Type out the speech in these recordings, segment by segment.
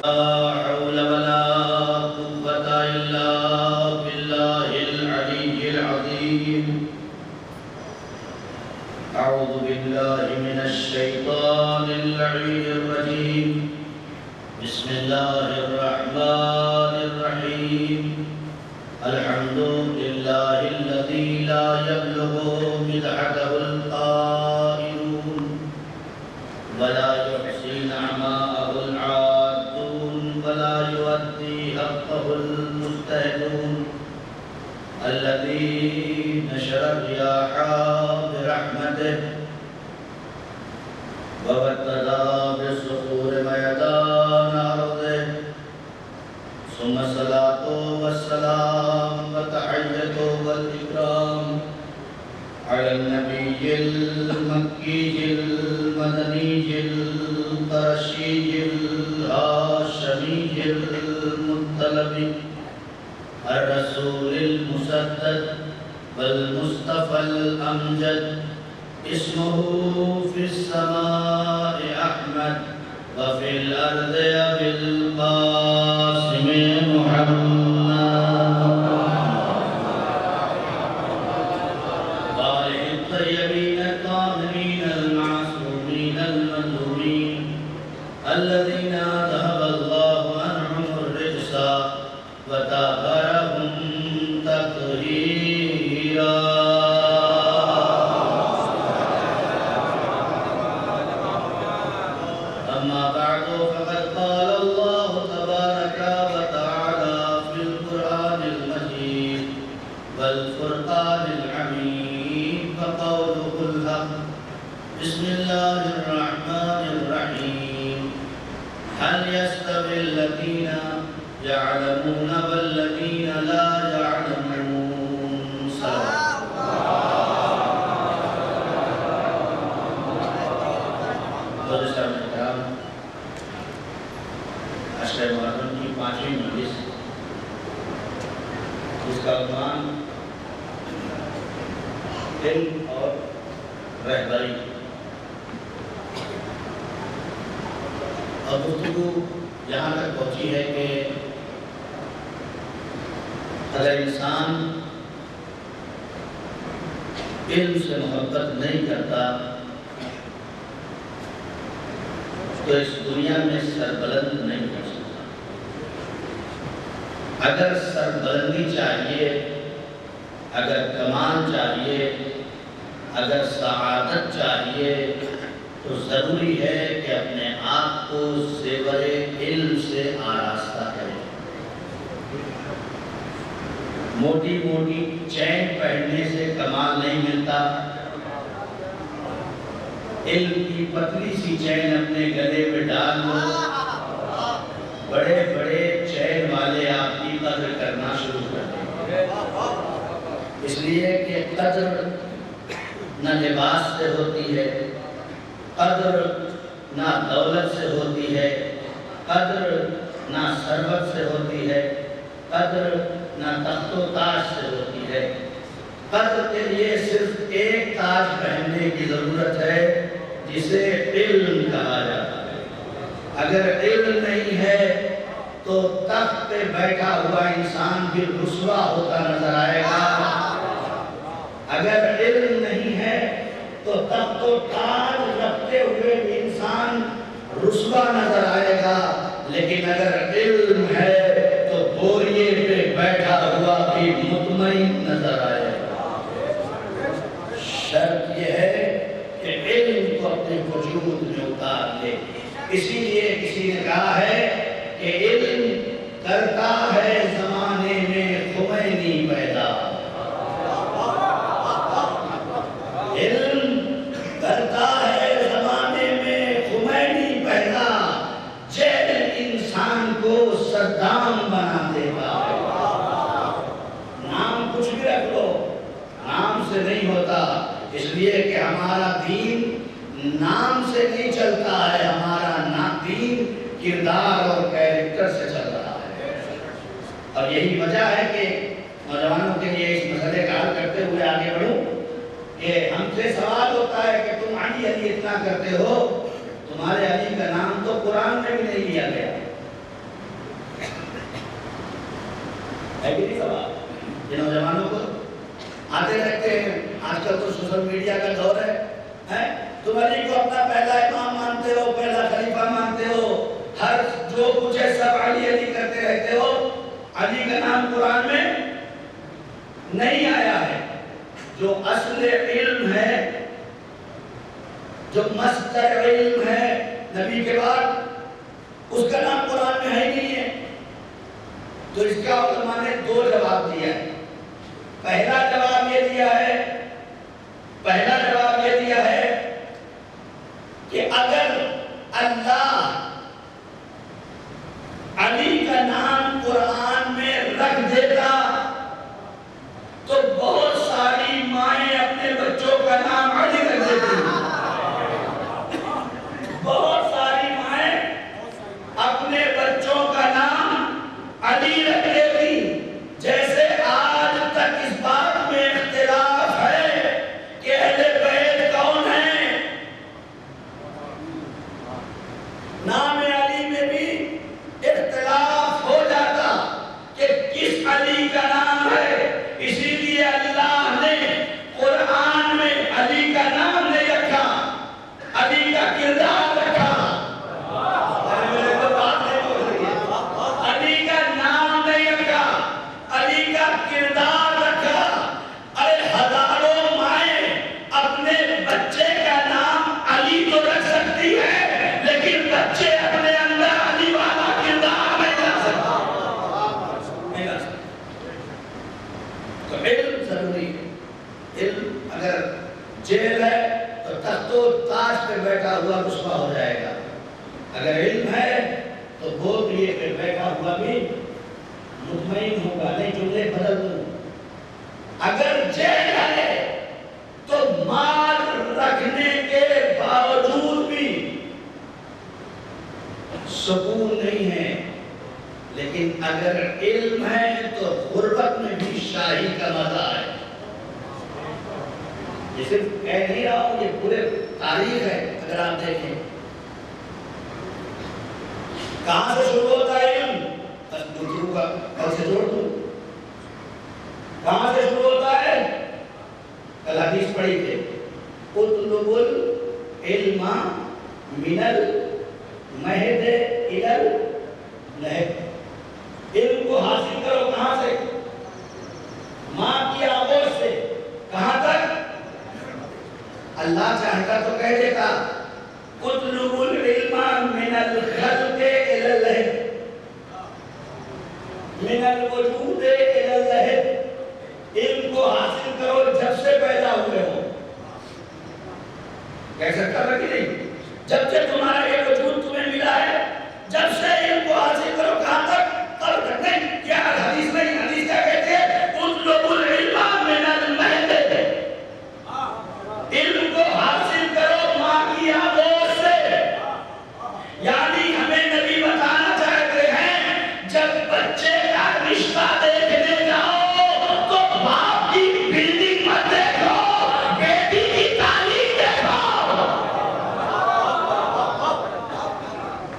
حول ولا قوة إلا بالله العلي العظيم. أعوذ بالله من الشيطان اللعين الرجيم. بسم الله الرحمن الرحيم. الحمد لله الذي لا يبلغ مدحته القائلون ولا يحصي نعماءه العادون ولا يؤدي حقه المجتهدون. الذي نشر الرياح برحمته وبتلى بالصخور ميدان أرضه. ثم الصلاة والسلام والتحية والإكرام على النبي المكي المدني القرشي الهاشمي المطلبي الرسول المسدد والمصطفى الأمجد. اسمه في السماء أحمد وفي الأرض أبي القاسم محمد وآله الطيبين الطاهرين المعصومين المظلومين الذين ذهب الله عنهم الرجس وطهرهم تطهيرا. أما بعد فقد قال الله تبارك وتعالى في القرآن المجيد والفرقان الحميد وقوله الحق. بسم الله الرحمن الرحيم. هل يستوي الذين يعلمون والذين لا يعلمون؟ صلوات اشرف محرم کی 5ویں مجلس، اس کا عنوان علم اور رہبری، اور گفتگو یہاں تک پہنچی ہے کہ اگر انسان علم سے محبت نہیں کرتا تو اس دنیا میں سربلند نہیں ہو سکتا۔ اگر سربلندی چاہیے، اگر کمال چاہیے، اگر سعادت چاہیے تو ضروری ہے کہ اپنے آپ کو زیور علم سے آراستہ کرے۔ موٹی موٹی چین پہننے سے کمال نہیں ملتا۔ علم کی پتلی سی چین اپنے گلے میں ڈال لو، بڑے بڑے چین والے آپ کی قدر کرنا شروع کر دیں گے۔ اس لیے کہ قدر نہ لباس سے ہوتی ہے، قدر نہ دولت سے ہوتی ہے، قدر نہ ثروت سے ہوتی ہے، قدر نہ تخت و تاج سے ہوتی ہے۔ قدر کے لیے صرف ایک تاج پہننے کی ضرورت ہے جسے علم کہا جاتا ہے۔ اگر علم نہیں ہے تو تخت پہ بیٹھا ہوا انسان بھی رسوا ہوتا نظر آئے گا۔ اگر علم نہیں ہے تو تخت و تاج رکھتے ہوئے بھی انسان رسوا نظر آئے گا، لیکن اگر علم ہے تو بوریے پہ بیٹھا ہوا بھی مطمئن نظر آئے گا۔ شرط یہ ہے کہ علم کو اپنے وجود میں اتار لے۔ اسی لیے کسی نے کہا ہے کہ علم کرتا ہے زمانے میں خمینی پیدا۔ علم کرتا ہے زمانے میں خمینی پیدا، جہل انسان کو صدام بنا دیتا ہے۔ نام کچھ بھی رکھ لو، نام سے نہیں ہوتا، اس لیے کہ ہمارا دین نام سے نہیں چلتا ہے، ہمارا دین کردار اور کیریکٹر سے چل رہا ہے۔ اور یہی وجہ ہے کہ نوجوانوں کے لیے اس مسئلے کا حل کرتے ہوئے آگے بڑھوں کہ ہم سے سوال ہوتا ہے کہ تم علی علی اتنا کرتے ہو، تمہارے علی کا نام تو قرآن میں بھی نہیں لیا گیا، ہے کہ نہیں سوال؟ یہ نوجوانوں کو آتے رہتے ہیں، آج کل تو سوشل میڈیا کا دور ہے، تم علی کو اپنا پہلا امام مانتے ہو، پہلا خلیفہ مانتے ہو، ہر جو کچھ ہے سب علی علی کرتے رہتے ہو، علی کا نام قرآن میں نہیں آیا ہے۔ جو اصل علم ہے، جو مصدر علم ہے نبی کے بعد، اس کا نام قرآن میں ہے ہی نہیں ہے۔ تو اس کا علماء نے دو جواب دیا ہے۔ پہلا جواب یہ دیا ہے کہ اگر اللہ علی کا نام قرآن میں رکھ دیتا تو بہت ساری مائیں اپنے بچوں کا نام علی رکھ دیتی، بہت ساری مائیں اپنے بچوں کا نام علی رکھ دیتی۔ جیسے آج تک اس بات میں اختلاف ہے کہ اہل بیت کون ہیں، نام علی میں بھی اختلاف ہو جاتا کہ کس علی کا نام ہے۔ اسی لیے اللہ نے قرآن میں علی کا نام نہیں رکھا، علی کا کردار رکھا۔ علی کا نام نہیں رکھا، علی کا کردار رکھا۔ ارے ہزاروں مائیں اپنے بچے کا نام علی تو رکھ سکتی ہے، لیکن بچے اپنے اندر علی والا کردار نہیں رکھ سکتا۔ تو علم ضروری ہے۔ علم اگر جیل ہے تو تخت و تاج پہ بیٹھا ہوا رسوا ہو جائے گا، اگر علم ہے تو گود لیے پہ بیٹھا ہوا بھی مطمئن ہوگا۔ نہیں جملے بدل دوں، اگر جیل ہے تو مال رکھنے کے باوجود بھی سکون نہیں ہے، لیکن اگر علم ہے تو غربت میں بھی شاہی کا مزہ ہے۔ یہ صرف کہہ نہیں رہا ہوں، یہ پورے تاریخ ہے۔ اگر آپ دیکھیں کہاں سے شروع ہوتا ہے علم، بس دوسروں کا کل سے جوڑ دوں، کہاں سے شروع ہوتا ہے؟ کل حدیث پڑھی تھے، اطلب العلم من المہد الی اللحد۔ علم کو حاصل کرو کہاں سے؟ ماں کی آغوش سے۔ کہاں تک؟ اللہ چاہتا تو کہہ دیتا اطلب العلم من الخلق الی اللحد، من الوجود الی اللحد۔ علم کو حاصل کرو جب سے پیدا ہوئے ہو۔ کہہ سکتا تھا کہ نہیں؟ جب سے تمہارا یہ وجود تمہیں ملا ہے، جب سے علم کو حاصل کرو۔ کہاں تک؟ تب تک نہیں۔ کیا حدیث نہیں؟ حدیث کیا کہتے ہیں؟ اطلب العلم من المہد، علم کو حاصل کرو ماں کی آغوش سے۔ یعنی ہمیں نبی بتانا چاہتے ہیں جب بچے کا رشتہ دیکھنے جاؤ تو باپ کی بلڈنگ مت دیکھو، بیٹی کی تعلیم دیکھو۔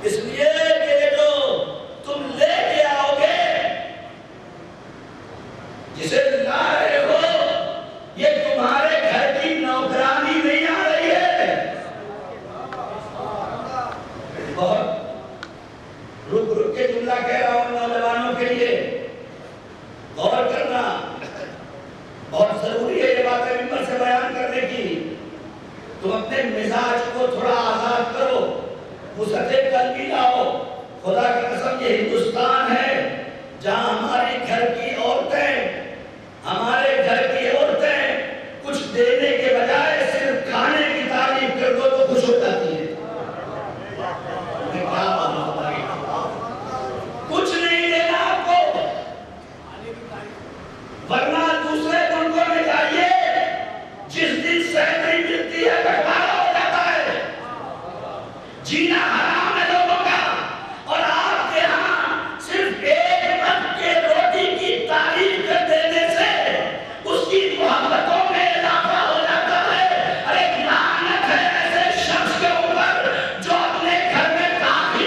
اس لیے کہ جو تم لے کے آؤ گے، جسے لا رہے ہو، یہ تمہارے گھر کی نوکرانی نہیں آ رہی ہے۔ بہت رک رک کے جملہ کہہ رہا ہوں نوجوانوں کے لیے، غور کرنا بہت ضروری ہے۔ یہ باتیں ممبر سے بیان کرنے کی، تم اپنے مزاج کو تھوڑا آزاد کرو، وسعت قلبی لاؤ۔ خدا کی قسم یہ ہندوستان ہے جہاں ہمارے گھر کی عورتیں کچھ دینے کے بجائے صرف کھانے کی تعریف کر دو تو خوش ہو جاتی ہیں۔ کچھ نہیں دینا آپ کو، ورنہ دوسرے ملکوں میں جائیے، جس دن سیلری ملتی ہے بٹوارا ہو جاتا ہے، جینا حرام ہے لوگوں کا، اور آپ کے ہاں صرف ایک وقت کے روٹی کی تعریف کر دینے سے اس کی محبتوں میں اضافہ ہو جاتا ہے۔ ارے لعنت ہے ایسے شخص کے اوپر جو اپنے گھر میں داخل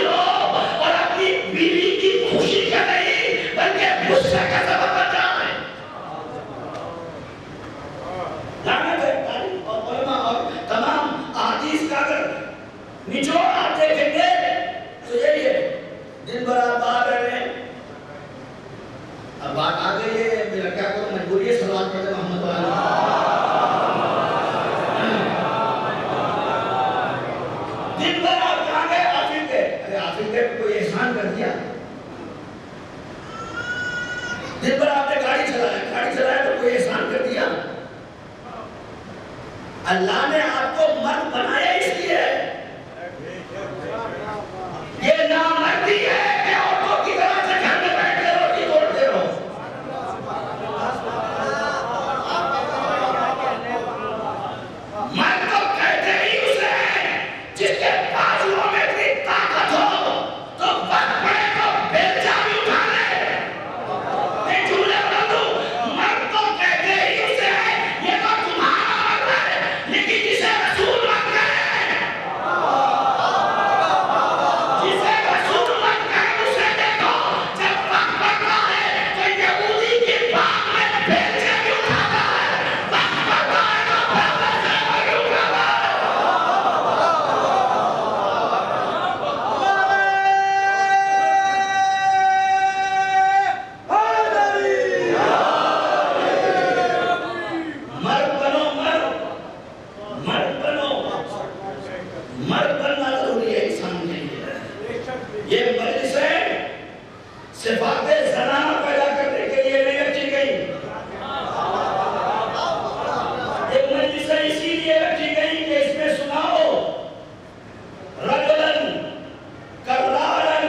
دیا؟ دن بھر آپ نے گاڑی چلایا تو کوئی احسان کر دیا؟ اللہ نے آپ کو مرد بنایا اس لیے، یہ نامردی ہے کہ عورتوں کی طرح سے گھر میں بیٹھ کے روٹی توڑتے رہو۔ مرد تو کہتے ہی اسے ہیں جس کے بازوؤں میں اتنی طاقت ہو تو وقت پڑے تو بیلچا بھی اٹھا لے۔ میں جملے بنا دوں، مرد تو کہتے ہی اسے ہیں یہ تو تمہارا مرد ہے، لیکن جسے رسول مت کہے، جسے رسول مت کہے اسے دیکھو جب وقت پڑتا ہے تو یہودی کی باغ میں بیلچے بھی اٹھاتا ہے، وقت پڑتا ہے تو بیلچے بھی اٹھاتا ہے۔ مرد بنو، مرد بنو، مرد بننا ضروری ہے انسان کے لیے۔ یہ مجلسیں صفات زنانہ پیدا کرنے کے لیے نہیں رکھی گئی، یہ مجلسیں اسی لیے رکھی گئی کہ اس میں سناؤ رجلاً کراراً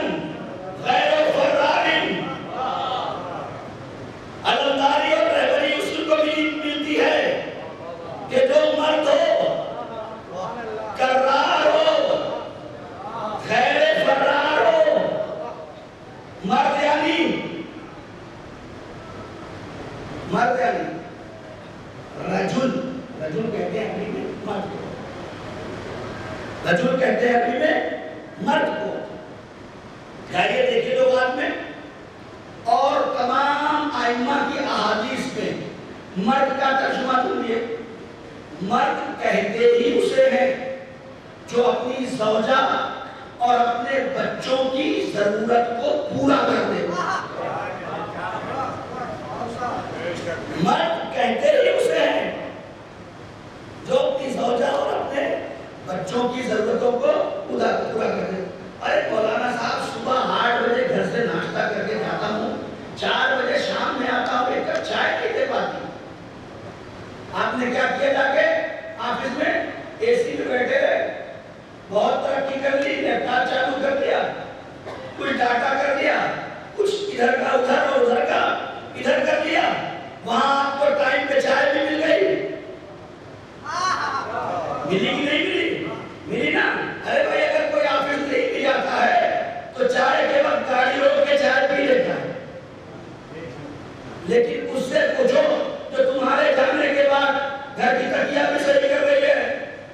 غیر فرارن۔ علمداری اور رہبری اصول کو بھی ملتی ہے کہ جو مرد ہو، کرار ہو، غیر فرار ہو، مرد یعنی رجل کہتے ہیں عربی میں مرد کو، رجل کہتے ہیں عربی میں مرد کو۔ جائیے دیکھیے لغات میں اور تمام ائمہ کی احادیث میں مرد کا ترجمہ سنیے، مرد کہتے ہی اسے ہے جو اپنی زوجہ اور اپنے بچوں کی ضرورت کو پورا کر دے۔ مرد کہتے ہی اسے ہے جو اپنی زوجہ اور اپنے بچوں کی ضرورتوں کو پورا کر دے۔ ارے مولانا صاحب صبح 8 بجے گھر سے ناشتہ کر کے جاتا ہوں، 4 بجے شام میں آتا ہوں، ایک کپ چائے نہیں دے پاتی۔ آپ نے کیا کیا جا کے آفس میں اے سی میں بیٹھے رہے، بہت ترقی کر لی، لیپ ٹاپ چالو کر دیا، کچھ ڈاٹا کر دیا، کچھ ادھر کا ادھر اور ادھر کا ادھر کر لیا، وہاں آپ کو ٹائم پہ چائے بھی مل گئی۔ ملی کہ نہیں ملی؟ ملی نا؟ ارے بھائی اگر کوئی آفس نہیں بھی جاتا ہے تو چائے کے وقت گاڑی روک کے چائے پی لیتا ہے، لیکن اس سے پوچھو جو تمہارے جانے کے بعد گھر کی تکیہ بھی صحیح کر رہی ہے،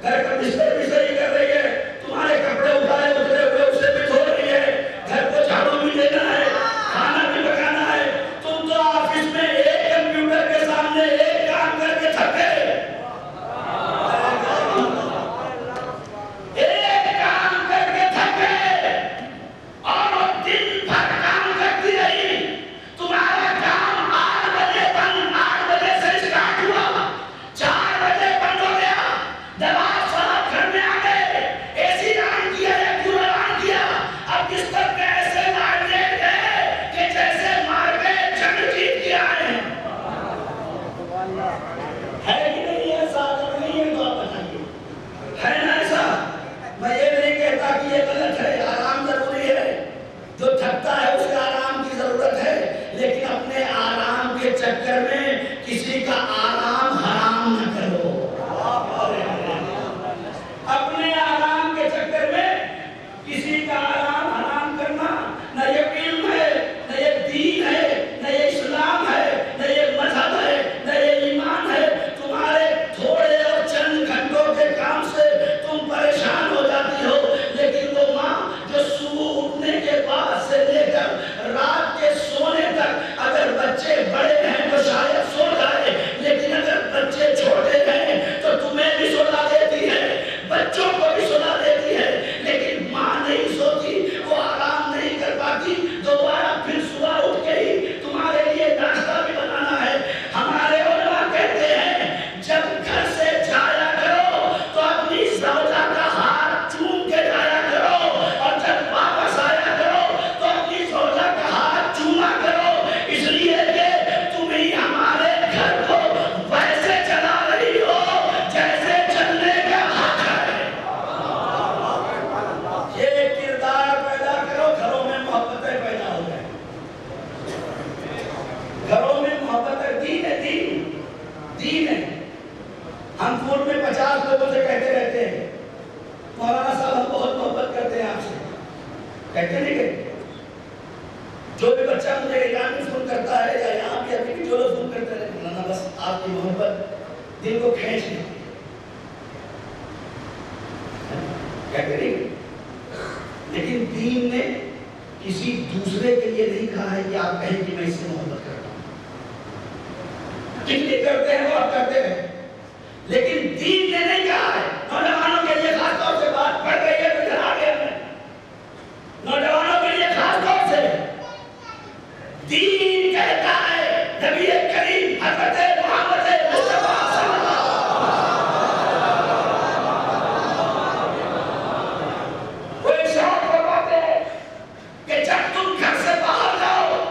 گھر کا بستر بھی صحیح کر رہی ہے، تمہارے کپڑے اٹھائے اترے ہوئے اسے بھی دھو رہی ہے، گھر کو جھاڑو بھی دینا ہے، کھانا بھی پکانا ہے، تم تو آفس میں ایک کمپیوٹر کے سامنے ایک کام کر کے تھک گئے، ایک کام کر کے تھک گئے، اور وہ دن بھر کام کرتی رہی، تمہارا کام 8 بجے بند، 8 کہتے نہیں کہ جو بھی بچہ مجھے ایران میں فون کرتا ہے یا یہاں بھی ابھی بھی جو لوگ فون کرتے ہیں مولانا بس آپ کی محبت دل کو کھینچ لیتی ہے. کہتے نہیں. لیکن دین نے کسی دوسرے کے لیے نہیں کہا ہے کہ آپ کہیں کہ میں اس سے محبت کرتا ہوں. جن لیے کرتے ہیں وہ آپ کرتے ہیں, لیکن دین نے نہیں کہا ہے. نوجوانوں کے لیے خاص طور سے بات پڑھ رہی ہے تو ادھر آ گیا میں. نوجوانوں کے لیے خاص طور سے دین کہتا ہے نبی کریم حضرت محمد مصطفیٰ صلی اللہ وہ ارشاد فرماتے ہیں کہ جب تم گھر سے باہر جاؤ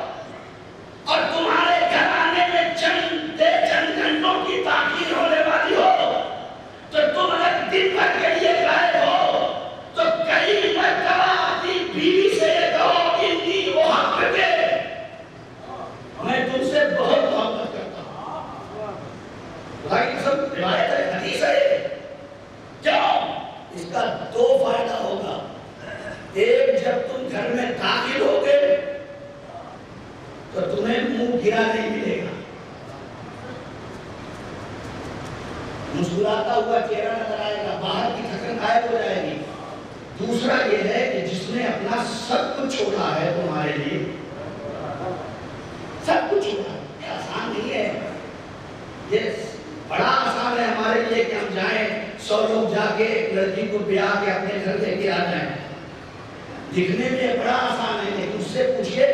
اور تمہارے گھر آنے میں چند گھنٹوں کی تاخیر ہونے والی ہو تو تم اگر دن بھر کے لیے غائب ہو تو کئی مرتبہ اپنی بیوی سے یہ کہو انی محبت میں تم سے بہت محبت کرتا ہوں. خدا کی قسم روایت ہے, حدیث ہے. کیوں؟ اس کا دو فائدہ ہوگا. ایک, جب تم گھر میں داخل ہوگے تو تمہیں منہ گرا نہیں ملے گا, مسکراتا ہوا چہرہ نظر آئے گا, باہر کی تھکن غائب ہو جائے گی. دوسرا یہ ہے کہ جس نے اپنا سب کچھ چھوڑا ہے تمہارے لیے, سب کچھ چھوڑا ہے, یہ آسان نہیں ہے. یہ بڑا آسان ہے ہمارے لیے کہ ہم جائیں 100 لوگ جا کے ایک لڑکی کو بیاہ کے اپنے گھر لے کے آ جائیں. دکھنے میں بڑا آسان ہے, لیکن اس سے پوچھئے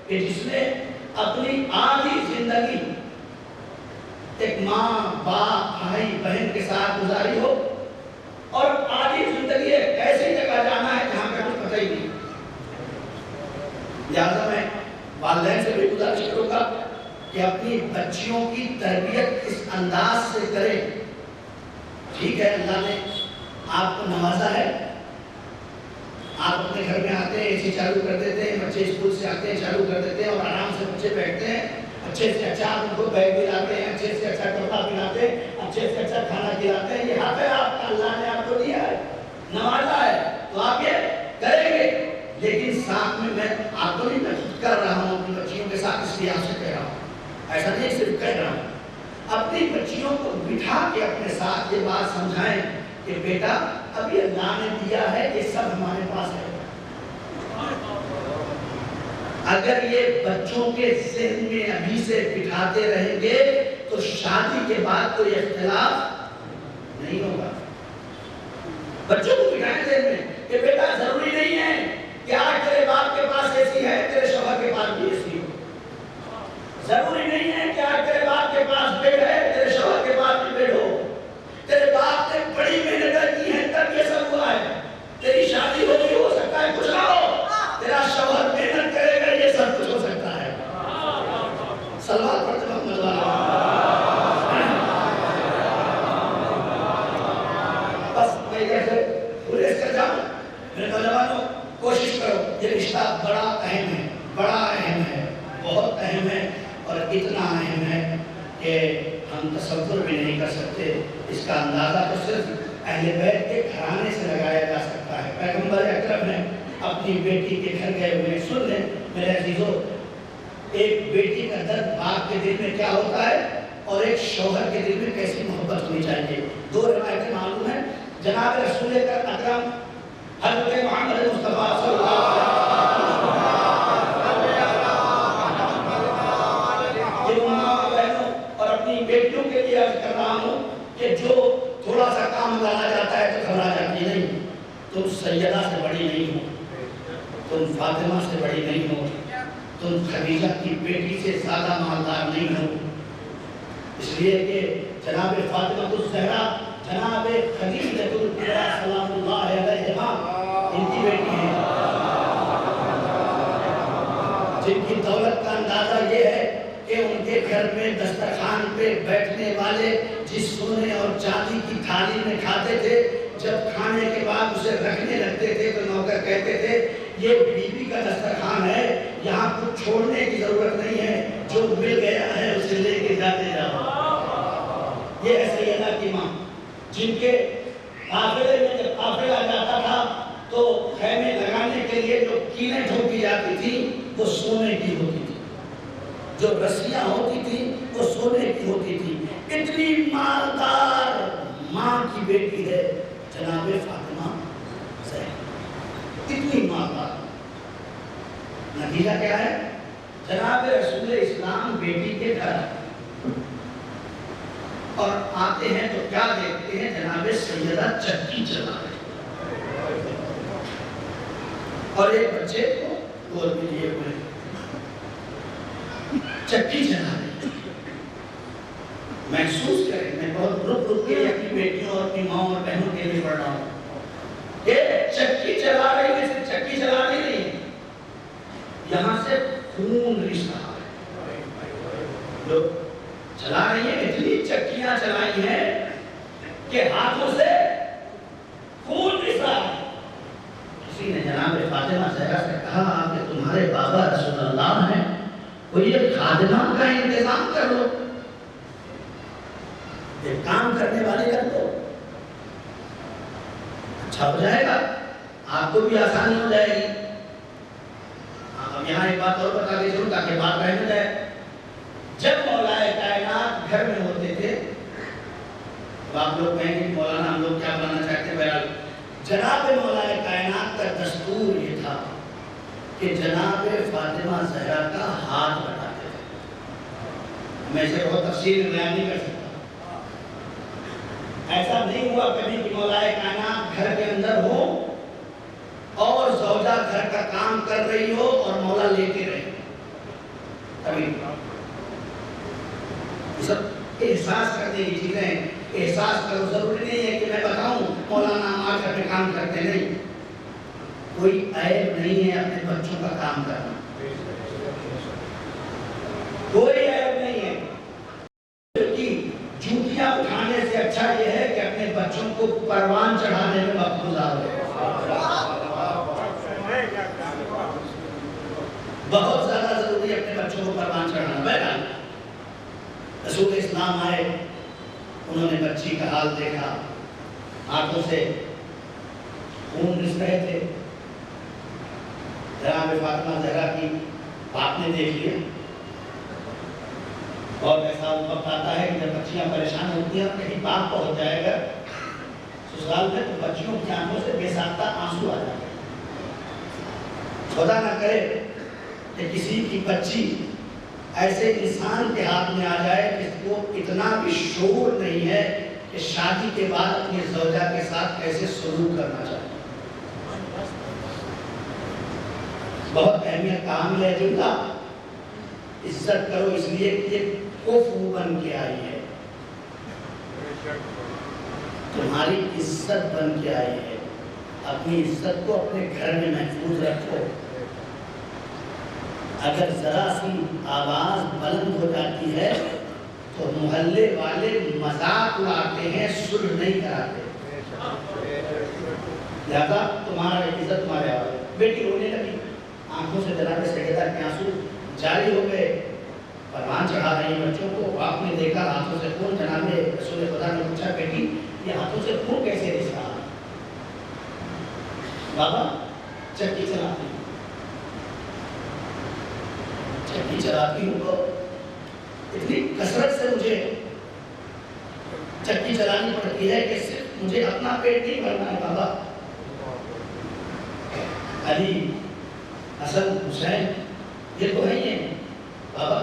کہ جس نے اپنی آدھی زندگی ایک ماں, باپ, بھائی, بہن کے ساتھ گزاری ہو اور آدھی زندگی ایک ایسی جگہ جانا ہے جہاں کا کچھ پتہ ہی نہیں. لہٰذا میں والدین سے بھی گزارش کروں گا کہ اپنی بچیوں کی تربیت اس انداز سے کریں. ٹھیک ہے, اللہ نے آپ کو نوازا ہے, آپ اپنے گھر میں آتے ہیں, اے سی چالو کر دیتے ہیں, بچے اسکول سے آتے ہیں چالو کر دیتے ہیں اور آرام سے بچے بیٹھتے ہیں, اچھے سے اچھا آپ ان کو بیگ دلاتے ہیں, اچھے سے اچھا کپڑا پہناتے ہیں, اچھے سے اچھا کھانا کھلاتے ہیں. یہ حق ہے آپ کا, اللہ نے آپ کو دیا ہے, نوازا ہے, تو آپ یہ کریں گے. لیکن ساتھ میں آپ کو نہیں, میں خود کر رہا ہوں اپنی بچیوں کے ساتھ, اس لیے آپ سے کہہ رہا ہوں, ایسا نہیں صرف کہہ رہا ہوں. اپنی بچیوں کو بٹھا کے اپنے ساتھ یہ بات سمجھائیں کہ بیٹا ابھی اللہ نے دیا ہے, یہ سب ہمارے پاس ہے. اگر یہ بچوں کے ذہن میں ابھی سے بٹھاتے رہیں گے تو شادی کے بعد کوئی اختلاف نہیں ہوگا. بچوں کو بٹھائیں ذہن میں کہ بیٹا ضروری نہیں ہے کہ آج تیرے باپ کے پاس اے سی ہے, تیرے شوہر کے پاس بھی اے سی ہو. ضروری نہیں ہے کہ آج تیرے باپ کے پاس بیڈ ہے, تیرے شوہر کے پاس بھی بیڈ ہو. تیرے باپ نے بڑی محنت کی ہے تب یہ سب ہوا ہے. تیری شادی ہو سکتا ہے کچھ نہ ہو, تیرا شوہر محنت کرے گا, یہ سب کچھ ہو سکتا ہے. صلوات پڑھتے محمد بس میں کیسے گریز کر جاؤں. میرے نوجوانوں کوشش کرو, یہ رشتہ بڑا اہم ہے, بڑا اہم ہے, بہت اہم ہے, اور اتنا اہم ہے کہ ہم تصور بھی نہیں کر سکتے. اس کا اندازہ تو صرف اہل بیت کے گھرانے سے لگایا جا سکتا ہے. پیغمبر اکرم نے اپنی بیٹی کے گھر گئے ہوئے, سن لیں میرے عزیزوں, ایک بیٹی کا درد باپ کے دل میں کیا ہوتا ہے اور ایک شوہر کے دل میں کیسی محبت ہونی چاہیے. دو روایتیں معلوم ہیں. جناب رسول اکرم حضرت محمد مصطفیٰ صلی اللہ علیہ وسلم بیٹیوں کے لیے عرض کر رہا ہوں کہ جو تھوڑا سا کام لانا جاتا ہے تو گھبرا جاتی نہیں. تم سیدہ سے بڑی نہیں ہو, تم فاطمہ سے بڑی نہیں ہو, تم خدیجہ کی بیٹی سے زیادہ مالدار نہیں ہو. اس لیے کہ جناب فاطمہ الزہرا, جناب خدیجہ الکبریٰ سلام اللہ علیہا ان کی بیٹی ہیں, جن کی دولت کا اندازہ یہ ہے کہ ان کے گھر میں دسترخوان پہ بیٹھنے والے جس سونے اور چاندی کی تھالی میں کھاتے تھے, جب کھانے کے بعد اسے رکھنے لگتے تھے تو نوکر کہتے تھے یہ بیوی کا دسترخوان ہے, یہاں کچھ چھوڑنے کی ضرورت نہیں ہے, جو مل گیا ہے اسے لے کے جاتے جاؤ. یہ ہے سیدہ کی ماں, جن کے قافلے میں جب قافلہ جاتا تھا تو خیمے لگانے کے کے لیے جو کیلیں ٹھوکی جاتی تھی وہ سونے کی ہوتی تھی، جو رسیاں ہوتی تھی وہ سونے کی ہوتی تھی. اتنی مالدار ماں کی بیٹی ہے جناب فاطمہ زہرا، اتنی مالدار. نتیجہ کیا ہے؟ جناب رسول اسلام بیٹی کے گھر اور آتے ہیں تو کیا دیکھتے ہیں؟ جناب سیدہ چکی چلا رہے اور ایک بچے کو گود میں لیے ہوئے چکی چلا رہے. محسوس کریں، میں بہت رک کے اپنی بیٹیوں اور اپنی ماں اور بہنوں کے لیے پڑھ رہا ہوں کہ چکی چلا رہی ہے، صرف چکی چلا نہیں رہی، یہاں سے خون رس رہا ہے. لوگ چلا رہی ہیں، اتنی چکیاں چلائی ہیں کہ ہاتھوں سے خون رس رہا ہے. کسی نے جناب فاطمہ زہرا سے کہا کہ تمہارے بابا رسول اللہ ہیں، کوئی ایک خادمہ کا انتظام کر لو، ایک کام کرنے والے کر دو، اچھا ہو جائے گا، آپ کو بھی آسانی ہو جائے گی. اب یہاں ایک بات اور بتا کے چلوں تاکہ بات رہ نہ جائے. جب مولا کائنات گھر میں ہوتے تھے، اب آپ لوگ کہیں گے مولانا ہم لوگ کیا بنانا چاہتے ہیں، بہرحال جناب مولا کائنات کا دستور یہ تھا کہ جناب فاطمہ زہرا کا ہاتھ بٹاتے تھے. میں اسے بہت تفصیل بیان نہیں کر سکتا. ایسا نہیں ہوا کبھی کہ مولا کائنات گھر کے اندر ہو اور زوجہ گھر کا کام کر رہی ہو اور مولا لیتے رہے. کبھی یہ سب احساس کرنے کی چیزیں، احساس کرو. ضروری نہیں ہے کہ میں بتاؤں مولانا ہمارے گھر میں کام کرتے نہیں. کوئی عیب نہیں ہے اپنے بچوں کا کام کرنا، کوئی عیب نہیں ہے. جوتیاں اٹھانے سے اچھا یہ ہے کہ اپنے بچوں کو پروان چڑھانے میں وقت گزارو. بہت زیادہ ضروری ہے اپنے بچوں کو پروان چڑھانا. بہرحال رسول اسلام آئے، انہوں نے بچی کا حال دیکھا، ہاتھوں سے خون رس رہے تھے. جناب فاطمہ زہرا کی باپ نے دیکھ لیا. اور ایسا وقت آتا ہے کہ جب بچیاں پریشان ہوتی ہیں، کہیں باپ پہنچ جائے گا سسرال میں تو بچیوں کی آنکھوں سے بے ساختہ آنسو آ جائے گا. خدا نہ کرے کہ کسی کی بچی ایسے انسان کے ہاتھ میں آ جائے جس کو اتنا بھی شعور نہیں ہے کہ شادی کے بعد اپنی زوجہ کے ساتھ کیسے سلوک کرنا چاہیے. بہت اہمیت کا حامل ہے جملہ. عزت کرو اس لیے کہ یہ کفو بن کے آئی ہے، تمہاری عزت بن کے آئی ہے. اپنی عزت کو اپنے گھر میں محفوظ رکھو. اگر ذرا سی آواز بلند ہو جاتی ہے تو محلے والے مذاق اڑاتے ہیں، صلح نہیں کراتے. لہذا تمہارا عزت تمہارے حوالے. بیٹی رونے لگی، آنکھوں سے جناب سیدہ کے آنسو جاری ہو گئے. پروان چڑھا رہی بچوں کو. آپ نے دیکھا ہاتھوں سے خون. جناب رسول خدا نے پوچھا بیٹی یہ ہاتھوں سے خون کیسے رس رہا؟ بابا چکی چلاتی ہوں، چکی چلاتی ہوں تو اتنی کثرت سے مجھے چکی چلانی پڑتی ہے کہ صرف مجھے اپنا پیٹ نہیں بھرنا ہے. بابا علی، حسن، حسین یہ تو نہیں ہے. بابا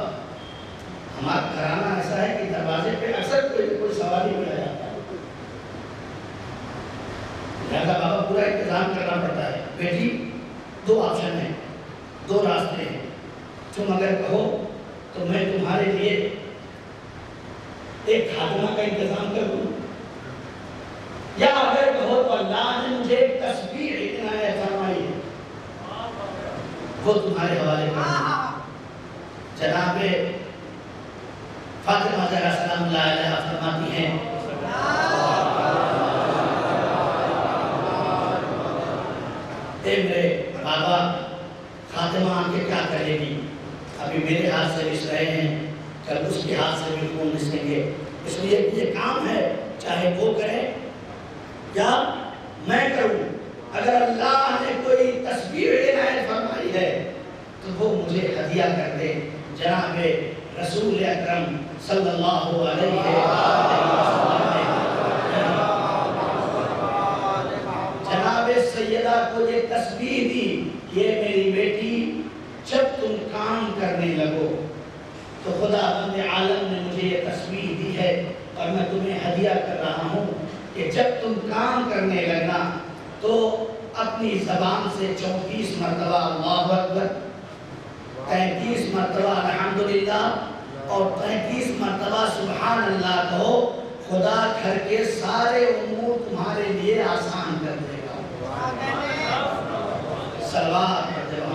ہمارا گھرانہ ایسا ہے کہ دروازے پہ اکثر کوئی سواری ملا جاتا ہے، لہذا بابا پورا انتظام کرنا پڑتا ہے. بیٹی دو آپشن ہیں، دو راستے ہیں. تم اگر کہو تو میں تمہارے لیے ایک خاتمہ کا انتظام کر دوں، یا اگر کہو تو اللہ نے مجھے ایک تصویر عنایت فرمائی ہے وہ تمہارے حوالے کر دوں. جناب فاطمہ زہرا سلام اللہ علیہا فرماتی ہیں اے میرے بابا، خاتمہ آ کے کیا کرے گی؟ ابھی میرے ہاتھ سے رس رہے ہیں، کل اس کے ہاتھ سے بھی خون رسیں گے. اس لیے یہ کام ہے چاہے وہ کرے یا میں کروں. اگر اللہ نے کوئی تسبیح عنایت فرمائی ہے تو وہ مجھے ہدیہ کر دے۔ جناب رسول اکرم صلی اللہ علیہ وسلم نے جناب سیدہ کو یہ تسبیح دی، یہ میری بیٹی جب تم کام کرنے لگو تو خدا بند عالم نے مجھے یہ تسبیح دی ہے اور میں تمہیں ہدیہ کر رہا ہوں کہ جب تم کام کرنے لگنا تو اپنی زبان سے 34 مرتبہ اللہ اکبر، 33 مرتبہ الحمدللہ اور 33 مرتبہ سبحان اللہ کہو۔ خدا گھر کے سارے امور تمہارے لیے آسان کر دے گا۔ صلوات پڑھتے رہو۔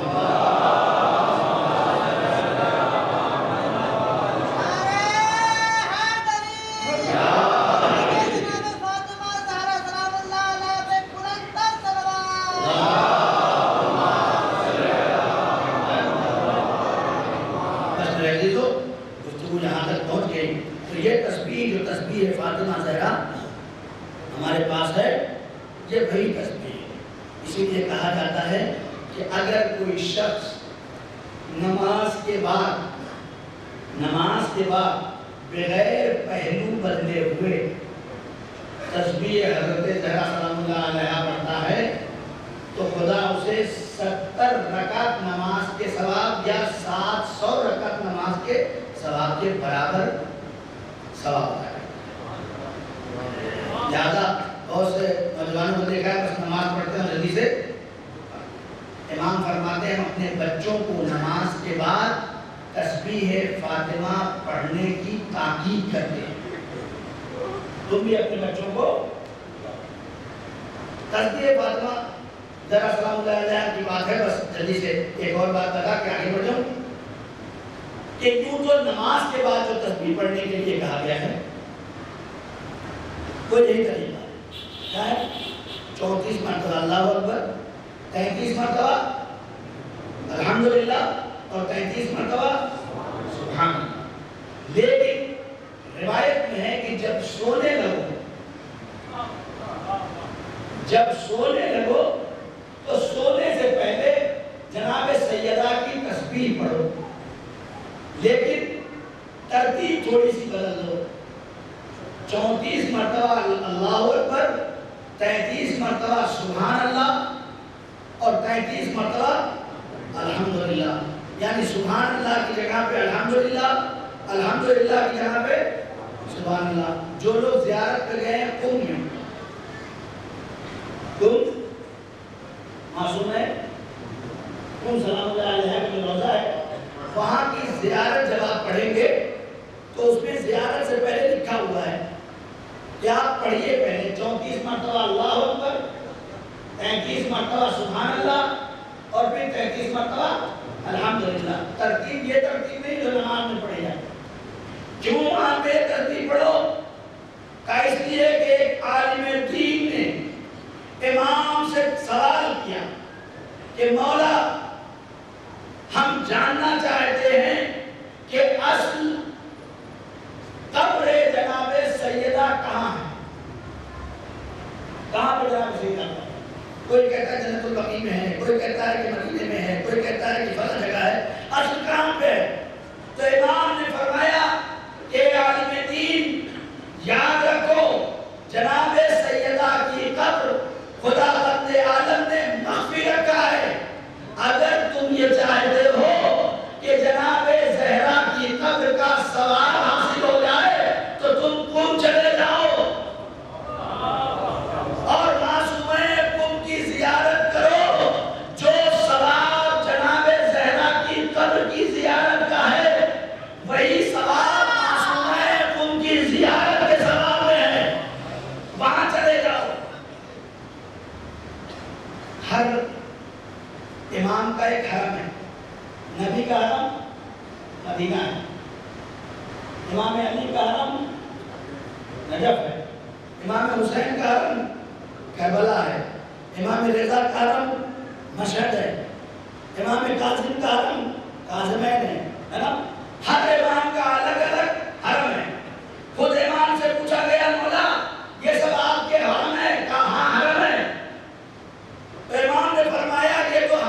تسبیح فاطمہ زہرا ہمارے پاس ہے، یہ وہی تسبیح ہے۔ اسی لیے کہا جاتا ہے کہ اگر کوئی شخص نماز کے بعد بغیر پہلو بدلے ہوئے تسبیح حضرت زہرا سلام اللہ علیہا پڑھتا ہے تو خدا اسے 70 رکعت نماز کے ثواب یا 700 رکعت نماز کے ثواب کے برابر ثواب ہے۔ لہذا بہت سے نوجوانوں کو دیکھا ہے بس نماز پڑھتے ہیں جلدی سے، امام فرماتے ہیں ہم اپنے بچوں کو نماز کے بعد تسبیح فاطمہ پڑھنے کی تاکید کرتے ہیں۔ تم بھی اپنے بچوں کو تسبیح فاطمہ ذرا سلام اللہ علیہ کی بات ہے، بس جلدی سے ایک اور بات بتا کے آگے بڑھ جاؤں کہ یوں تو نماز کے بعد جو تسبیح پڑھنے کے لیے کہا گیا ہے وہ یہی طریقہ ہے، کیا ہے؟ 34 مرتبہ اللہ اکبر، 33 مرتبہ الحمدللہ اور 33 مرتبہ سبحان اللہ۔ لیکن روایت میں ہے کہ جب سونے لگو تو سونے سے پہلے جناب سیدہ کی تسبیح پڑھو، لیکن ترتیب تھوڑی سی بدل دو۔ 34 مرتبہ اللہ اکبر، 33 مرتبہ سبحان اللہ اور 33 مرتبہ الحمدللہ، یعنی سبحان اللہ کی جگہ پہ الحمدللہ، الحمدللہ کی جگہ پہ سبحان اللہ۔ جو لوگ زیارت پہ گئے ہیں قم میں، قم معصوم ہے، قم سلام اللہ علیہ کی روضہ ہے، وہاں کی زیارت جب آپ پڑھیں گے تو اس میں زیارت سے پہلے لکھا ہوا ہے کہ آپ پڑھیے پہلے 34 مرتبہ اللہ اکبر، 33 مرتبہ سبحان اللہ اور پھر 33 مرتبہ الحمدللہ۔ ترتیب یہ ترتیب نہیں جو نماز میں پڑھی جائے۔ کیوں وہاں پہ ترتیب پڑھو؟ اس لیے کہ ایک عالم دین نے امام سے سوال کیا کہ مولا ہم جاننا چاہتے ہیں کہ اصل قبر جناب سیدہ کہاں ہے؟ کہاں پہ جناب سیدہ ہے؟ کوئی کہتا ہے جنت البقیع میں ہے، کوئی کہتا ہے کہ مدینے میں ہے، کوئی کہتا ہے کہ فلاں جگہ ہے، اصل کہاں پہ ہے؟ تو امام نے فرمایا کہ عالم دین یاد رکھو جناب سیدہ کی قبر خدا بند عالم نے مخفی رکھا ہے۔ اگر تم یہ چاہتے ہو کہ جناب زہرا کی قبر کا ثواب حاصل ہو جائے تو تم قم چلے جاؤ اور معصومہ قم کی زیارت کرو۔ جو ثواب جناب زہرا کی قبر کی زیارت کا ہے وہی ثواب معصومہ قم کی زیارت کے ثواب میں ہے، وہاں چلے جاؤ۔ ہر امام کا ایک حرم ہے، نبی کا حرم مدینہ ہے، امام علی کا حرم نجف ہے، امام حسین کا حرم کربلا ہے، امام رضا کا حرم مشہد ہے، امام کاظم کا حرم کاظمین ہے نا؟ ہر امام کا الگ الگ حرم ہے۔ خود امام سے پوچھا گیا مولا یہ سب آپ کے حرم ہے؟ کہاں حرم ہے؟ تو امام نے فرمایا یہ تو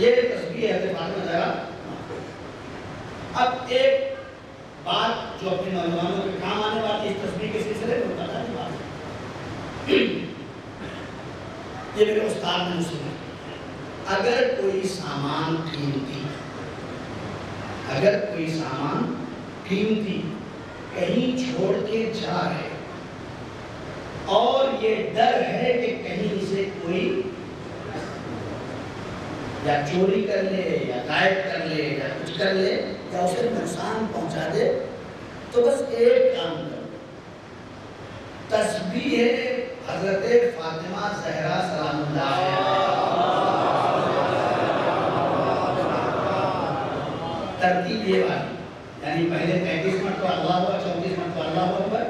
یہ تسبیح ہے حضرت فاطمہ زہرا۔ اب ایک بات جو اپنے نوجوانوں کے کام آنے والی اس تسبیح کے سلسلے میں بتا دی بات، یہ میرے استاد نے سنا، اگر کوئی سامان قیمتی کہیں چھوڑ کے جا رہے اور یہ ڈر ہے کہ کہیں اسے کوئی یا چوری کر لے یا غائب کر لے یا کچھ کر لے یا اسے نقصان پہنچا دے، تو بس ایک کام کرو، تسبیح حضرت فاطمہ زہرا سلام اللہ علیہا، ترتیب یہ والی، یعنی پہلے 35 مرتبہ اللہ اکبر، 34 مرتبہ اللہ اکبر،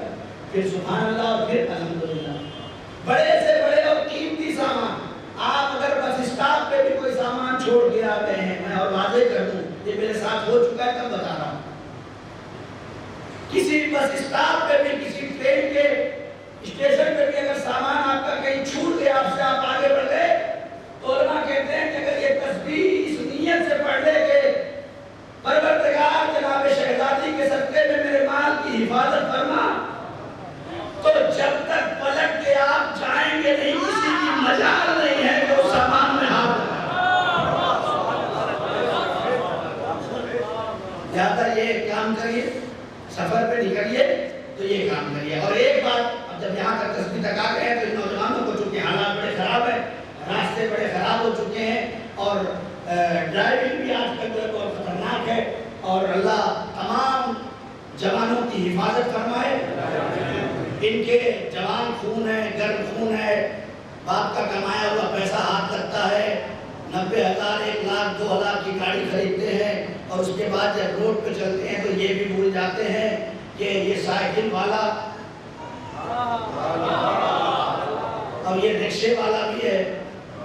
پھر سبحان اللہ اور پھر الحمدللہ۔ بڑے سے بڑے اور قیمتی سامان، آپ اگر بس اسٹاپ پہ بھی کوئی سامان چھوڑ کے آتے ہیں، میں اور واضح کر دوں یہ میرے ساتھ ہو چکا ہے، تب بتا رہا ہوں، کسی بس اسٹاپ پہ بھی، کسی ٹرین کے اسٹیشن پہ بھی اگر سامان آپ کا کہیں چھوٹ گیا، آپ سے آپ آگے بڑھ گئے، تو علماء کہتے ہیں کہ اگر یہ تسبیح اس نیت سے پڑھ لے کہ پروردگار جناب شہزادی کے صدقے میں میرے مال کی حفاظت فرما، تو جب تک پلٹ کے آپ جائیں گے نہیں، کسی کی مجال نہیں ہے کہ اس سامان میں ہاتھ لہذا یہ کام کریے، سفر پہ نکلیے تو یہ کام کریے۔ اور ایک بات، اب جب یہاں تک تسبیح تک آ گئے ہیں تو ان نوجوانوں کو چونکہ حالات بڑے خراب ہیں، راستے بڑے خراب ہو چکے ہیں اور ڈرائیونگ بھی آج کل بہت خطرناک ہے، اور اللہ تمام جوانوں کی حفاظت فرمائے۔ ان کے جوان خون ہے، گرم خون ہے، باپ کا کمایا ہوا پیسہ ہاتھ لگتا ہے، 90,000 1 لاکھ 2 لاکھ کی گاڑی خریدتے ہیں، اور اس کے بعد جب روڈ پہ چلتے ہیں تو یہ بھی بھول جاتے ہیں کہ یہ سائیکل والا اور یہ رکشے والا بھی ہے۔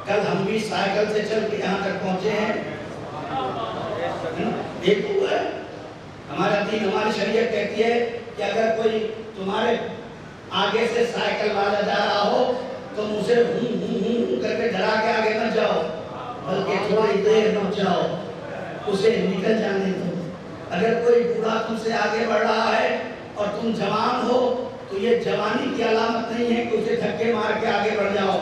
کل ہم بھی سائیکل سے چل کے یہاں تک پہنچے ہیں، ایک ہوا ہے ہمارا دین، ہماری شریعت کہتی ہے کہ اگر کوئی تمہارے آگے سے سائیکل والا جا رہا ہو تو اسے ہوں کر کے ڈرا کے آگے مت جاؤ، بلکہ تھوڑی دیر مت جاؤ، اسے نکل جانے دو۔ اگر کوئی بوڑھا تم سے آگے بڑھ رہا ہے اور تم جوان ہو تو یہ جوانی کی علامت نہیں ہے کہ اسے دھکے مار کے آگے بڑھ جاؤ،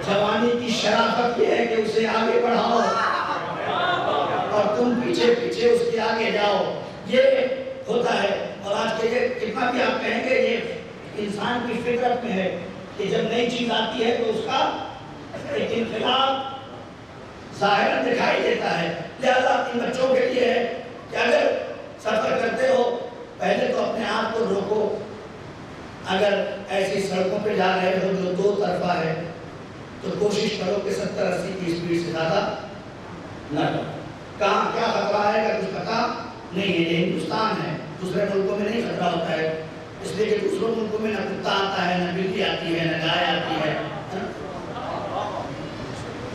جوانی کی شرافت یہ ہے کہ اسے آگے بڑھاؤ اور تم پیچھے پیچھے اس کے آگے جاؤ، یہ ہوتا ہے۔ اور آج کے یہ کتنا بھی آپ کہیں گے یہ انسان کی فطرت میں ہے کہ جب نئی چیز آتی ہے تو اس کا ایک انقلاب ظاہراً دکھائی دیتا ہے۔ لہذا اپنے بچوں کے لیے ہے کہ اگر سفر کرتے ہو پہلے تو اپنے آپ کو روکو، اگر ایسی سڑکوں پہ جا رہے ہو جو 2 طرفہ ہے تو کوشش کرو کہ 70-80 کی اسپیڈ سے زیادہ نہ کرو۔ کہاں کیا خطرہ ہے اگر کچھ پتا نہیں ہے، یہ ہندوستان ہے، دوسرے ملکوں میں نہیں خطرہ ہوتا ہے، اس لیے کہ دوسرے ملکوں میں نہ کتا آتا ہے، نہ بلی آتی ہے، نہ گائے آتی ہے،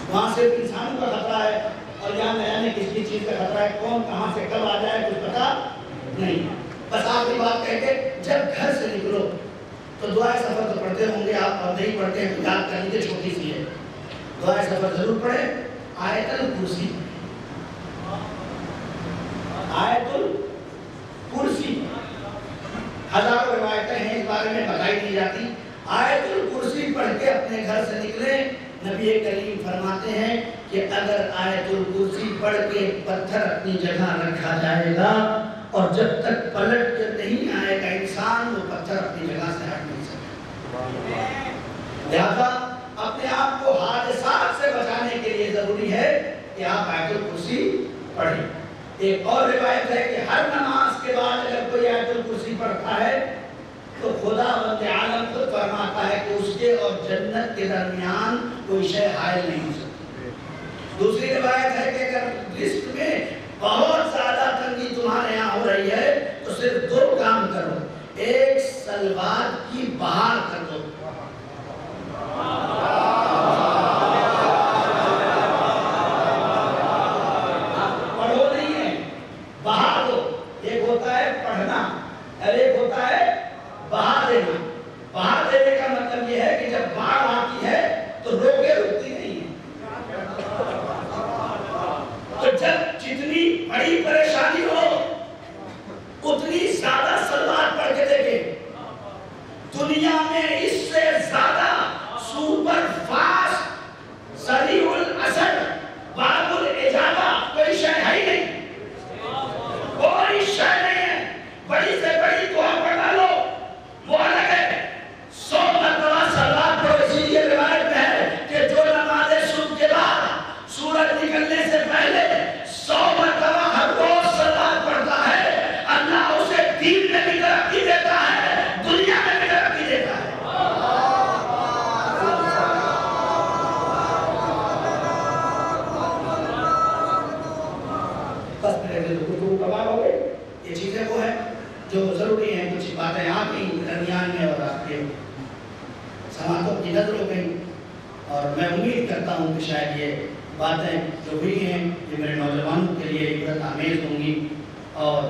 وہاں صرف انسانوں کا خطرہ ہے، اور یہاں نیا نے کسی چیز کا خطرہ ہے، کون کہاں سے کب آ جائے کچھ پتا نہیں۔ بس آخری بات کہہ کے جب گھر سے نکلو تو دعائے سفر تو پڑھتے ہوں گے آپ، اور نہیں پڑھتے ہیں تو یاد کر لیجیے، چھوٹی سی ہے، دعائے سفر ضرور پڑھیں، آیت الکرسی، آیت الکرسی، ہزاروں روایتیں ہیں اس بارے میں بتائی دی جاتی، آیت الکرسی پڑھ کے اپنے گھر سے نکلیں۔ نبی کریم فرماتے ہیں کہ اگر آیت الکرسی پڑھ کے پتھر اپنی جگہ رکھا جائے گا اور جب تک پلٹ کے نہیں آئے گا انسان، وہ پتھر اپنی جگہ سے ہٹ نہیں سکتا۔ لہذا اپنے آپ کو حادثات سے بچانے کے لیے ضروری ہے کہ آپ آیت الکرسی پڑھیں۔ ایک اور روایت ہے کہ ہر نماز کے بعد اگر کوئی آیت الکرسی پڑھتا ہے تو خدا وند عالم خود فرماتا ہے کہ اس کے اور جنت کے درمیان کوئی شے حائل نہیں ہو سکتی۔ دوسری روایت ہے کہ اگر لسٹ میں بہت زیادہ تنگی تمہارے یہاں ہو رہی ہے تو صرف 2 کام کرو، ایک سلوات کی بہار کر دو، پڑھو نہیں ہے، بہا دو۔ ایک ہوتا ہے پڑھنا اور ایک ہوتا ہے بہا دینا۔ بہا دینے کا مطلب یہ ہے کہ جب باڑھ آتی ہے تو روکے رکتی نہیں ہے، کی نظر ہو گئی، اور میں امید کرتا ہوں کہ شاید یہ باتیں جو ہوئی ہیں یہ میرے نوجوانوں کے لیے عبرت آمیز ہوں گی، اور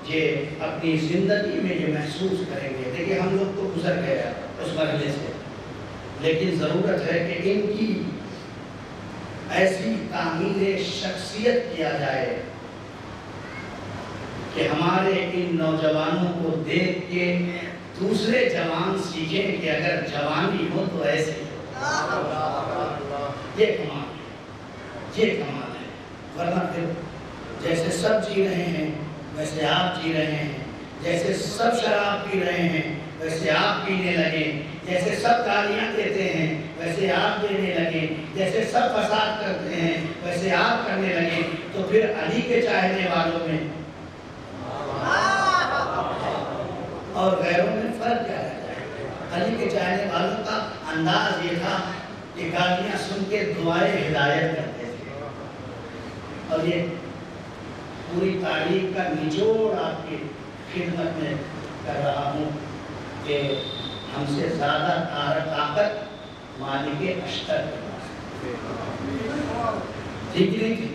یہ اپنی زندگی میں یہ محسوس کریں گے۔ دیکھیے ہم لوگ تو گزر گئے اس مرحلے سے، لیکن ضرورت ہے کہ ان کی ایسی تعمیر شخصیت کیا جائے کہ ہمارے ان نوجوانوں کو دیکھ کے دوسرے جوان سیکھیں کہ اگر جوانی ہو تو ایسے یہ کمال ہے، یہ کمال ہے۔ ورنہ پھر جیسے سب جی رہے ہیں ویسے آپ جی رہے ہیں، جیسے سب شراب پی رہے ہیں ویسے آپ پینے لگے، جیسے سب گالیاں دیتے ہیں ویسے آپ دینے لگے، جیسے سب فساد کرتے ہیں ویسے آپ کرنے لگے، تو پھر علی کے چاہنے والوں میں اور غیروں میں فرق کیا رہ جائے؟ علی کے چاہنے والوں کا انداز یہ تھا کہ گالیاں سن کے دعائیں ہدایت کرتے تھے، اور یہ پوری تاریخ کا نچوڑ آپ کی خدمت میں کر رہا ہوں کہ ہم سے زیادہ طاقت مالک اشتر کے پاس ٹھیک نہیں تھی۔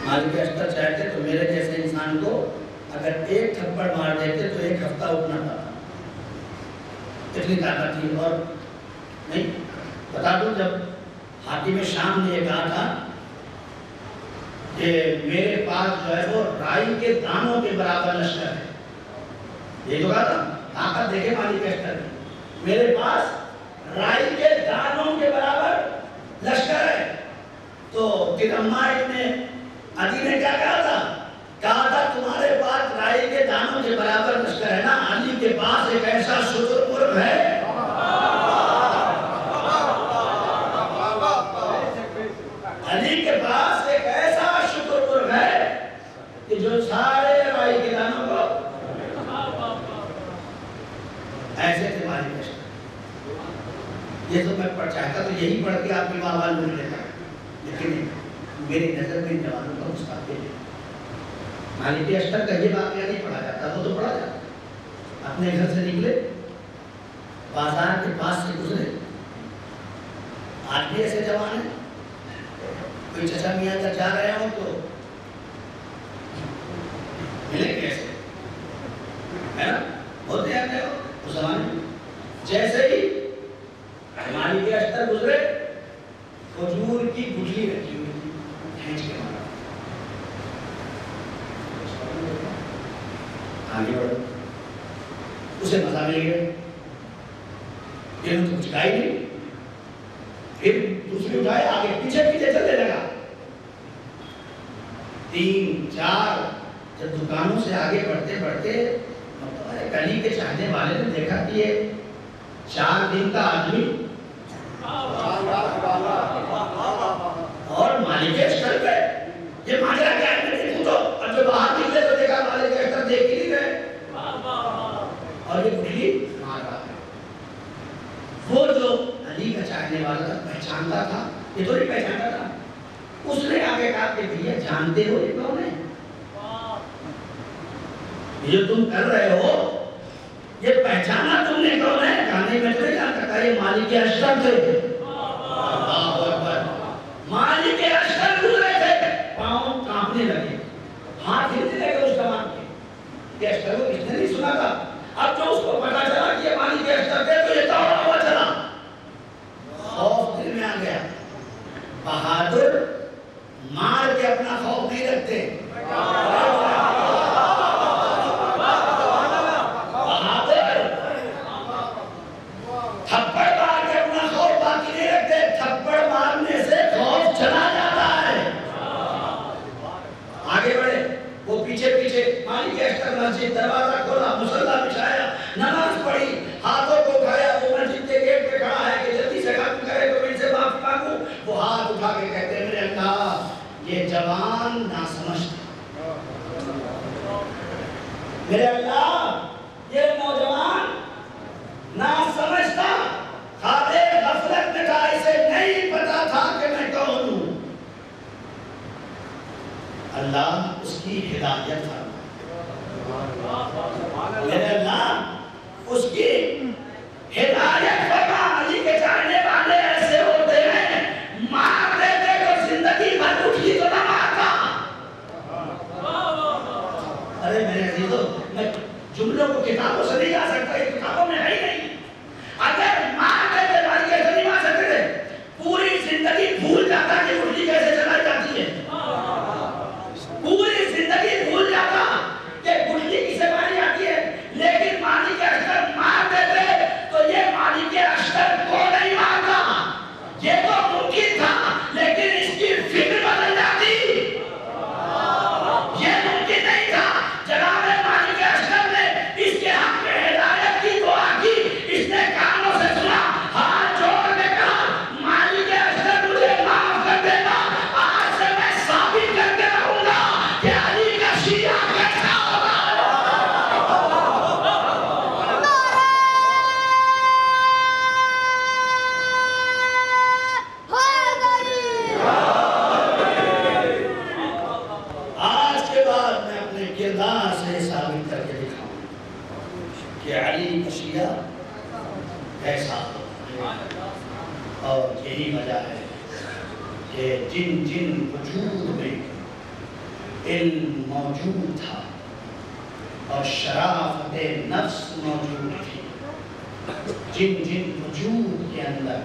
مالک اشتر چاہتے تو میرے جیسے انسان کو اگر ایک تھپڑ مار دیتے تو ایک ہفتہ اٹھنا تھا، اتنی طاقت تھی۔ اور نہیں بتا دوں، جب حاکم شام نے یہ کہا تھا کہ میرے پاس جو ہے وہ رائی کے دانوں کے برابر لشکر ہے، یہ تو کہا تھا، طاقت دیکھے مالک اشتر کی، میرے پاس رائی کے دانوں کے برابر لشکر ہے، تو ترما ابن عدی نے کیا کہا تھا تمہارے پاس رائی کے دانوں کے برابر لشکر ہے نا، علی کے پاس ایک ایسا شتر مرغ ہے علی کے پاس ایک ایسا شتر مرغ ہے کہ جو سارے رائی کے دانوں کو ایسے تھے مالک اشتر۔ یہ تو میں پڑھ چاہتا تو یہی پڑھ کے آپ کی ماں مل لیتا، لیکن میری نظر میں جوانوں کا مستقبل ہے۔ مالک اشتر کا یہ واقعہ نہیں پڑھا جاتا، وہ تو پڑھا جاتا۔ اپنے گھر سے نکلے، بازار کے پاس سے گزرے، آج بھی ایسے جوان ہیں، کوئی چچا میاں کا جا رہے ہوں تو ملے کیسے، ہے نا، ہوتے آتے ہو اس زمانے میں۔ جیسے ہی مالک اشتر گزرے، کھجور کی گٹھلی رکھی ہوئی تھی، کھینچ کے مارا، آگے بڑھو، اسے مزہ مل گیا، یہ تو کچھ کہا ہی نہیں، پھر دوسری اٹھائے، آگے پیچھے پیچھے چلنے لگا، 3 4 جب دکانوں سے آگے بڑھتے بڑھتے علی کے چاہنے والے نے دیکھا کہ یہ 4 دن کا آدمی اور مالک اشتر پہ یہ ماجرا کیا ہے، میں دیکھوں تو، اور جو باہر نکلے تو دیکھا مالک اشتر دیکھ ہی نہیں رہے، اور یہ گٹھلی مار رہا ہے۔ وہ جو علی کا چاہنے والا تھا پہچانتا تھا، یہ تو نہیں پہچانتا تھا، اس نے آگے کہا کہ بھیا جانتے ہو یہ کون ہے؟ یہ تم کر رہے ہو، یہ پہچانا تم نے کون ہے؟ کہانی میں تو نہیں جانتا تھا، یہ مالک اشتر تھے۔ مالک اشتر گزرے تھے، پاؤں کانپنے لگے، ہاتھ ہلنے لگے اس زمان کے، یہ اشتر کو کس نے نہیں سنا تھا؟ اب جو اس کو پتا چلا کہ یہ مالک اشتر تھے تو یہ دوڑا ہوا چلا، خوف دل میں آ گیا۔ بہادر مار کے اپنا خوف نہیں رکھتے، بہادر تھپڑ مار کے اپنا خوف باقی نہیں رکھتے، تھپڑ مارنے سے خوف چلا جاتا ہے۔ آگے بڑھے، وہ پیچھے پیچھے، مالک اشتر مسجد دروازہ کھولا، مصلی بچھایا، نماز پڑھی، ہاتھوں کو اٹھایا، وہ مسجد کے گیٹ پہ کھڑا ہے کہ جلدی سے ختم کرے تو ان سے معافی مانگوں۔ وہ ہاتھ اٹھا کے کہتے ہیں میرے اللہ یہ جوان ناسمجھ تھا، میرے اللہ یہ نوجوان ناسمجھ تھا، خاطے غفلت میں تھا، اسے نہیں پتا تھا کہ میں کون ہوں، اللہ اس کی ہدایت فرما، میرے اللہ اس کی دیا کیسا اور یہی وجہ ہے کہ جن جن وجود میں علم موجود تھا اور شرافت نفس موجود تھی، جن جن وجود کے اندر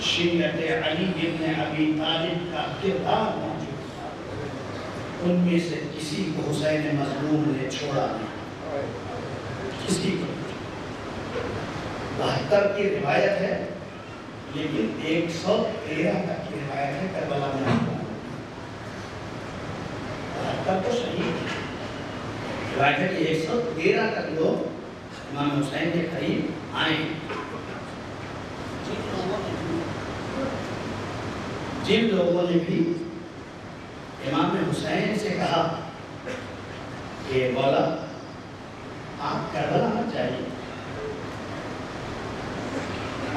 شیعت علی ابن ابی طالب کا کردار موجود تھا، ان میں سے کسی کو حسین مظلوم نے چھوڑا نہیں، کسی کو 72 کی روایت ہے لیکن 113 تک کی روایت ہے کربلا میں 72 تو صحیح ہے، روایت ہے کہ 113 تک لوگ امام حسین کے قریب آئے، جن لوگوں نے بھی امام حسین سے کہا کہ مولا آپ کربلا مت جائیے،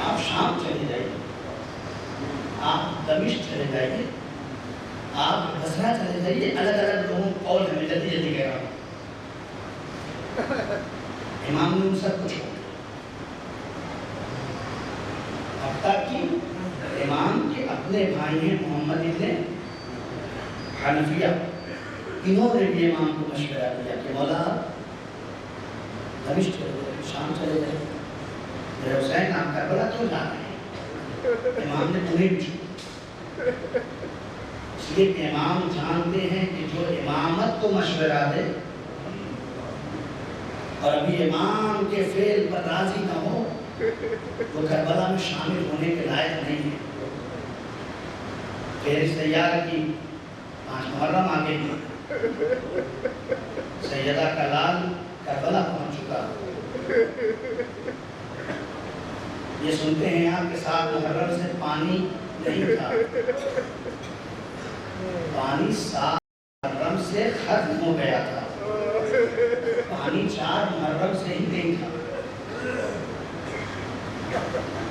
آپ شام چلے جائیے، آپ دمشق چلے جائیے، آپ بصرہ چلے جائیے، الگ الگ لوگوں کو قول ہے، میں جلدی جلدی کہہ رہا ہوں، امام نے ان سب کو چھوڑ اب تک کہ امام کے اپنے بھائی ہیں محمد ابن حنفیہ، انہوں نے بھی امام کو مشورہ دیا کہ مولا دمشق چلے جائے، شام چلے جائے، میرے حسین آپ کربلا کیوں جا رہے ہیں؟ امام نے انہیں بھی چھوڑا، اس لیے کہ امام جانتے ہیں کہ جو امامت کو مشورہ دے اور ابھی امام کے فعل پر راضی نہ ہو وہ کربلا میں شامل ہونے کے لائق نہیں ہے۔ فہرست تیار کی، 5 محرم آگے کی، سیدہ کا لال کربلا پہنچ چکا، یہ سنتے ہیں آپ کے 7 محرم سے پانی نہیں تھا، پانی 7 محرم سے ختم ہو گیا تھا، پانی 4 محرم سے ہی نہیں تھا۔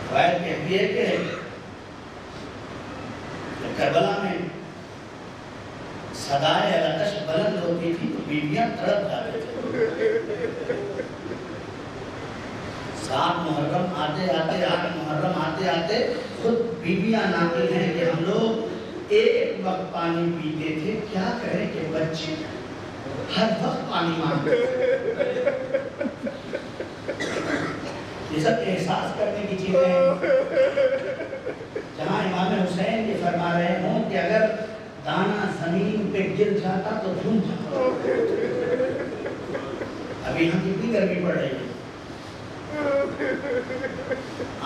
روایت کہتی ہے کہ کربلا میں صدائے آتش بلند ہوتی تھی تو بیویاں تڑپ جاتے تھے۔ 7 محرم آتے آتے 8 محرم آتے آتے خود بیویاں ناقل ہیں کہ ہم لوگ ایک وقت پانی پیتے تھے، کیا کریں کہ بچے ہر وقت پانی مانگتے تھے۔ یہ سب احساس کرنے کی چیزیں ہیں، جہاں امام حسین یہ فرما رہے ہوں کہ اگر دانا زمین پہ گر جاتا تو دھن جاتا۔ ابھی یہاں کتنی گرمی پڑ رہی ہے،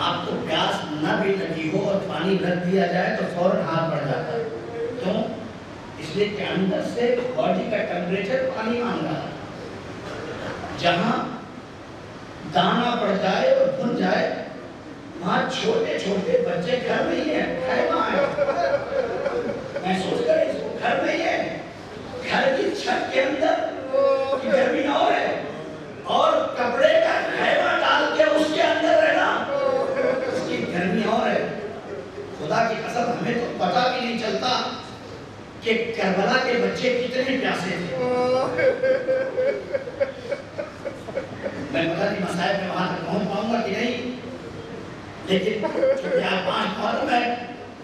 آپ کو پیاس نہ بھی لگی ہو اور پانی رکھ دیا جائے تو فوراً ہاتھ پڑ جاتا ہے، کیوں؟ اس لیے کہ اندر سے باڈی کا ٹیمپریچر پانی مانگ رہا ہے۔ جہاں دانا پڑ جائے اور بھن جائے وہاں چھوٹے چھوٹے بچے گھر نہیں ہیں، خیمہ ہے، محسوس کریں اس کو، گھر نہیں ہے، گھر کی چھت کے اندر کی گرمی اور ہے، اور کپڑے کا خیمہ ڈال کے اس کے اندر رہنا اس کی گرمی اور ہے۔ خدا کی قسم ہمیں تو پتہ بھی نہیں چلتا کہ کربلا کے بچے کتنے پیاسے تھے۔ میں پتہ نہیں مسائل میں وہاں تک پہنچ پاؤں گا کہ نہیں، لیکن چونکہ آپ 5 محرم ہے،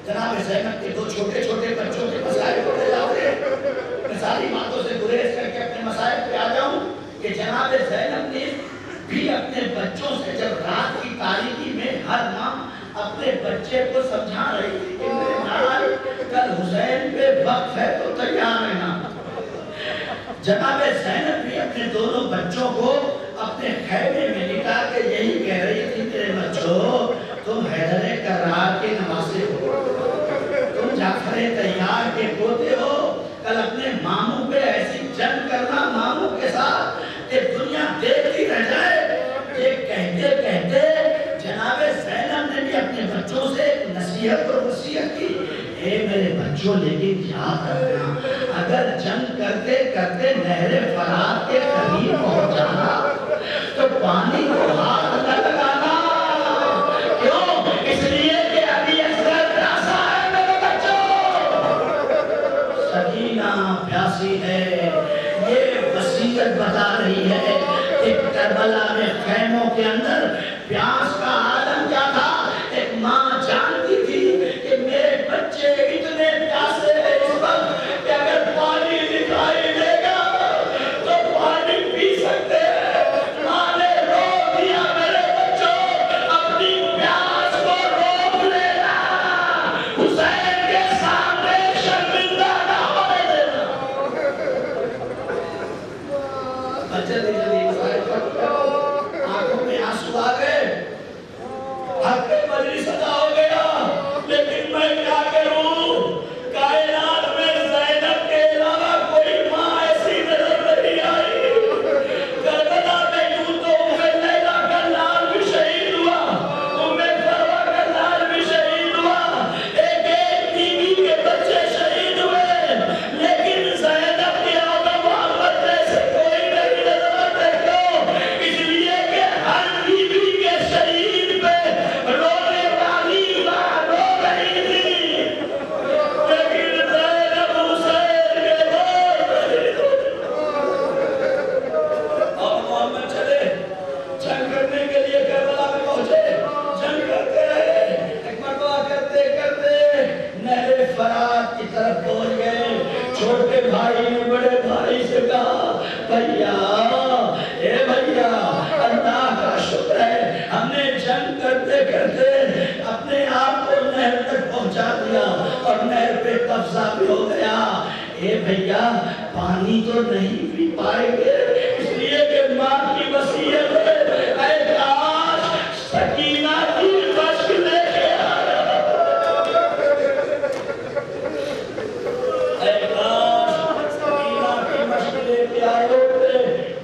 جناب زینب کے 2 چھوٹے چھوٹے بچوں کے مسائل کو لے جاؤ گے، میں ساری باتوں سے گریز کر کے اپنے مسائل پہ آ جاؤں کہ جناب زینب نے بھی اپنے بچوں سے جب رات کی تاریکی میں ہر ماں اپنے بچے کو سمجھا رہی تھی کہ میرے لال کل حسین پہ وقت ہے تو تیار رہنا، جناب زینب بھی اپنے دونوں بچوں کو اپنے خیمے میں لٹا کے یہی کہہ رہی تھی میرے بچوں تم حیدر کرار کے نواسے ہو، تم جعفر طیار کے پوتے ہو، کل اپنے ماموں پہ ایسی جنگ کرنا ماموں کے ساتھ کہ دنیا دیکھتی رہ جائے۔ یہ کہتے کہتے جناب زینب نے بھی اپنے بچوں سے نصیحت اور وصیت کی، اے میرے بچوں لیکن یاد رکھنا اگر جنگ کرتے کرتے نہر فرات کے قریب پہنچ جانا تو پانی کو ہاتھ نہ لگانا، کیوں؟ اس لیے کہ ابھی اصغر پیاسا ہے میرے بچوں، سکینہ پیاسی ہے، یہ وصیت بتا رہی ہے کہ کربلا کربلا میں خیموں کے اندر پیاس کا عالم کیا تھا؟ ایک ماں جانتی تھی کہ میرے بچے اتنے پیاسے ہیں اس وقت کہ اگر پانی دکھائی دے گا تو پانی پی سکتے ہیں۔ ماں نے روک دیا، میرے بچوں اپنی پیاس کو روک لینا، حسین کے سامنے شرمندہ نہ ہونے دینا۔ جلدی آنکھوں میں آنسو آ گئے، حق مجلس ادا ہو گیا، لیکن میں کیا کروں؟ کائنات میں زینب کے علاوہ کوئی ماں ایسی نظر نہیں آئی۔ کربلا میں یوں تو لیلا کا لال بھی شہید ہوا، فروہ کا لال بھی شہید ہوا، ایک بیوی کے بچے شہید ہوئے، لیکن زینب کے علاوہ محمد جیسے کوئی نہیں نظر آتے۔ کیوں؟ اس لیے کہ ہر بیوی کے شہید پہ رونے والی ماں رو رہی تھی، لیکن زینب حسین کے بعد اور محمد چلے جنگ کرنے کے لیے کربلا میں پہنچے، جنگ کرتے رہے، ایک مرتبہ کرتے کرتے نہر فرات کی طرف پہنچ گئے۔ چھوٹے بھائی نے بڑے بھائی سے کہا بھیا، اے بھیا، اللہ کا شکر ہے ہم نے جنگ کرتے کرتے اپنے آپ کو نہر تک پہنچا دیا اور نہر پہ قبضہ بھی ہو گیا۔ اے بھیا، پانی تو نہیں پی پائیں گے، اس لیے کہ ماں کی وصیت ہے، اے کاش سکینہ کی مشق لے کے آیا، اے کاش سکینہ کی مشق لے کے آئے ہوتے۔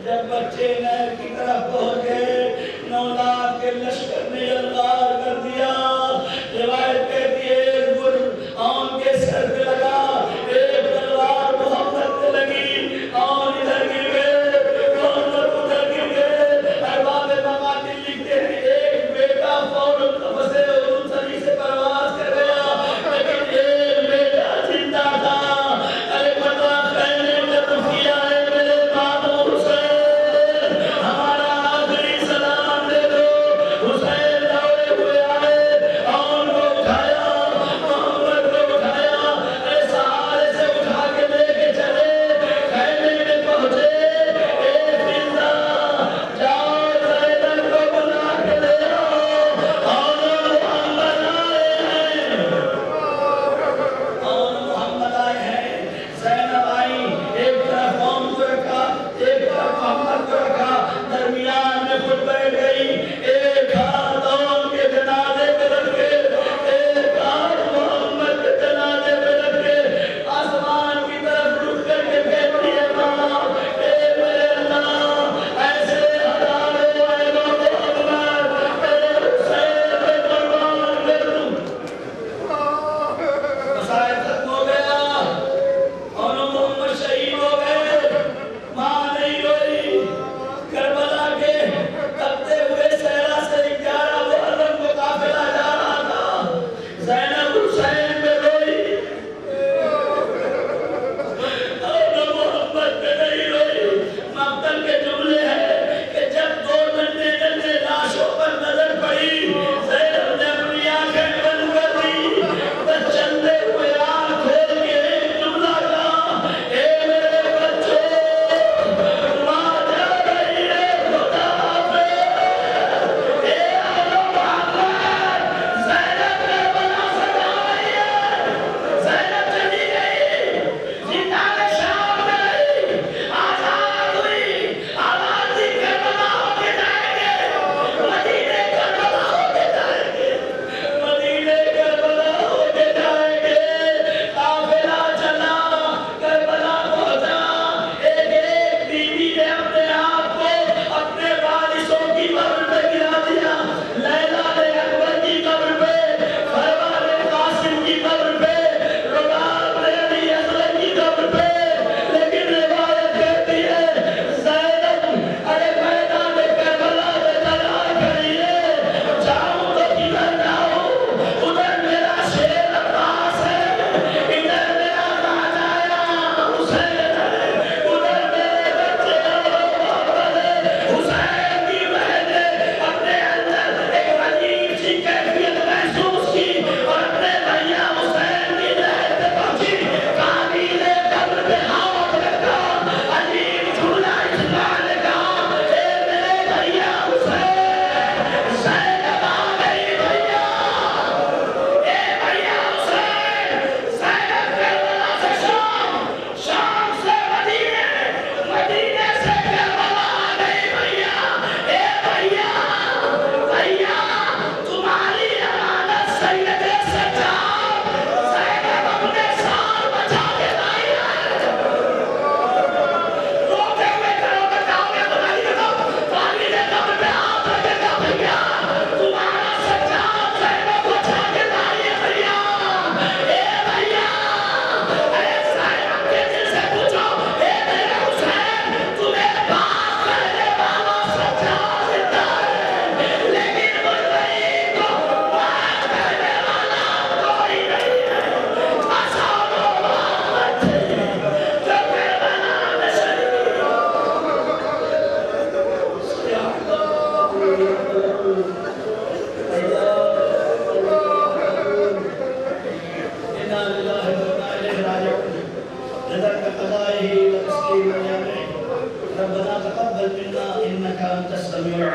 جب بچے نہر کی طرف پہنچ گئے، نولاد کے لشکر نے یلغار کر دیا۔ روایت کہتی ہے ایک آن کے سر پہ لگا، ایک تلوار محمد پہ لگی، آن ادھر گر گئے،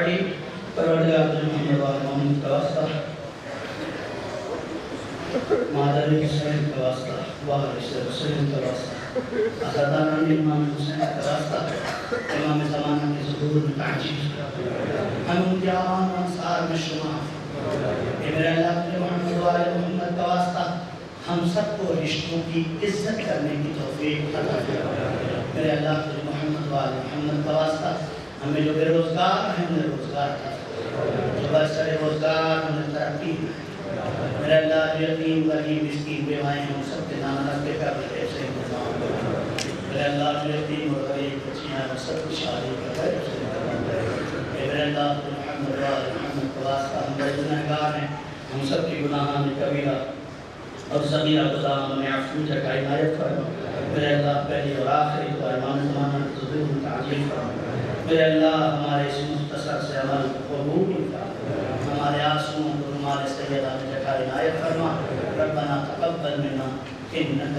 پڑھی پروردگار محمد و محمد کا واسطہ مادر حسین کا واسطہ وارث حسین کا واسطہ اسدان امام حسین کا واسطہ امام زمانہ کے ظہور میں تعجیل ہم جان انصار میں شمار میرے اللہ تجھے محمد و محمد کا واسطہ ہم سب کو رشتوں کی عزت کرنے کی توفیق عطا فرما میرے اللہ تجھے محمد و محمد کا واسطہ ہمیں جو بے روزگار ہیں انہیں روزگار عطا فرما جو برسر روزگار انہیں ترقی میرے اللہ جو یتیم غریب مسکین بیوائیں ہیں ان سب کے نام رکھ کے قبر سے انتظام میرے اللہ جو یتیم اور غریب بچیاں ہیں ان سب کی شادی کے خیر سے انتظام میرے اللہ تجھے محمد و محمد کا واسطہ ہم بڑے گنہگار ہیں ہم سب کی گناہان کبیرہ اور صغیرہ خدا ہمیں عفو کا عنایت فرما میرے اللہ پہلی اور آخری تو امام زمانہ کے ظہور میں تعجیل فرما میرے اللہ ہمارے اس مختصر سے عمل قبول فرما ہمارے آنسوؤں کو ہمارے سیدہ میں جگہ عنایت فرما ربنا تقبل منا انک